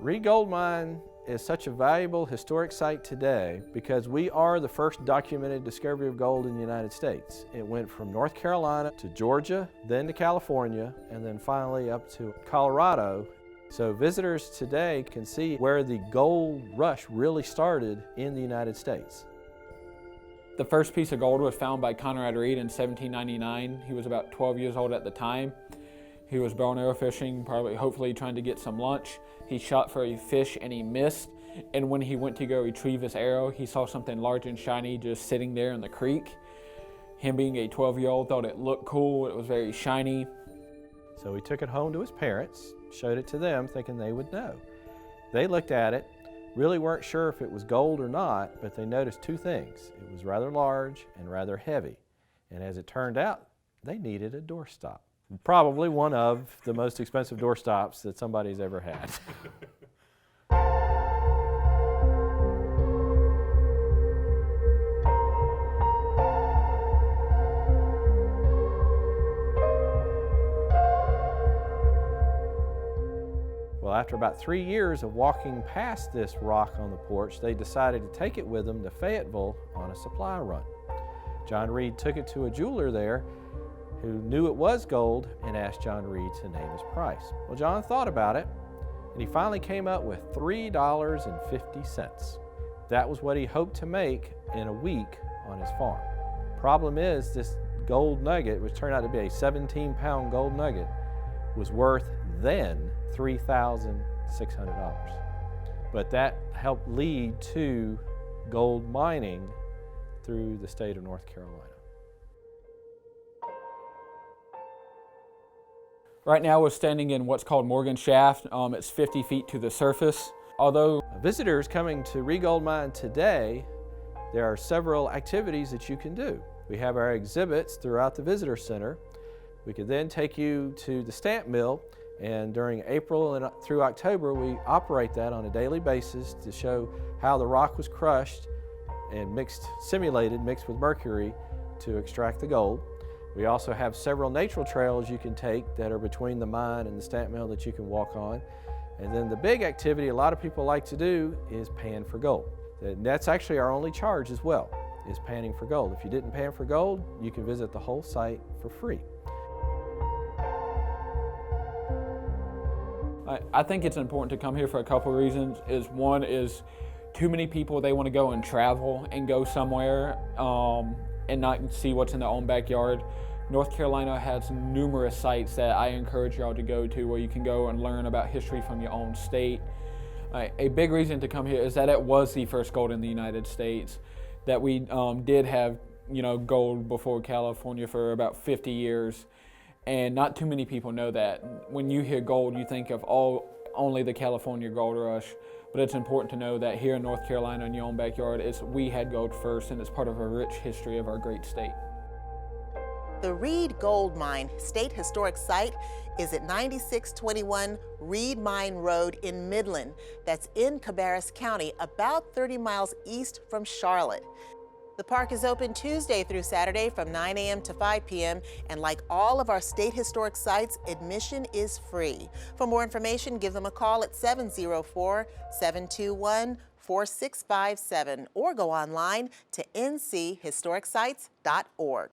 Reed Gold Mine is such a valuable historic site today because we are the first documented discovery of gold in the United States. It went from North Carolina to Georgia, then to California, and then finally up to Colorado. So visitors today can see where the gold rush really started in the United States. The first piece of gold was found by Conrad Reed in 1799. He was about 12 years old at the time. He was bow and arrow fishing, hopefully trying to get some lunch. He shot for a fish and he missed. And when he went to go retrieve his arrow, he saw something large and shiny just sitting there in the creek. Him being a 12-year-old thought it looked cool, it was very shiny. So he took it home to his parents, showed it to them thinking they would know. They looked at it, really weren't sure if it was gold or not, but they noticed two things. It was rather large and rather heavy. And as it turned out, they needed a doorstop. Probably one of the most expensive doorstops that somebody's ever had. Well, after about 3 years of walking past this rock on the porch, they decided to take it with them to Fayetteville on a supply run. John Reed took it to a jeweler there who knew it was gold and asked John Reed to name his price. Well, John thought about it, and he finally came up with $3.50. That was what he hoped to make in a week on his farm. Problem is, this gold nugget, which turned out to be a 17-pound gold nugget, was worth then $3,600. But that helped lead to gold mining through the state of North Carolina. Right now we're standing in what's called Morgan Shaft. It's 50 feet to the surface. Although visitors coming to Reed Gold Mine today, there are several activities that you can do. We have our exhibits throughout the visitor center. We could then take you to the stamp mill, and during April and through October we operate that on a daily basis to show how the rock was crushed and mixed with mercury to extract the gold. We also have several natural trails you can take that are between the mine and the stamp mill that you can walk on. And then the big activity a lot of people like to do is pan for gold. And that's actually our only charge as well, is panning for gold. If you didn't pan for gold, you can visit the whole site for free. I think it's important to come here for a couple of reasons. One is too many people, they want to go and travel and go somewhere and not see what's in their own backyard. North Carolina has numerous sites that I encourage y'all to go to where you can go and learn about history from your own state. A big reason to come here is that it was the first gold in the United States, that we did have gold before California for about 50 years. And not too many people know that. When you hear gold, you think of only the California gold rush, but it's important to know that here in North Carolina, in your own backyard, we had gold first, and it's part of a rich history of our great state. The Reed Gold Mine State Historic Site is at 9621 Reed Mine Road in Midland. That's in Cabarrus County, about 30 miles east from Charlotte. The park is open Tuesday through Saturday from 9 a.m. to 5 p.m. And like all of our state historic sites, admission is free. For more information, give them a call at 704-721-4657 or go online to nchistoricscites.org.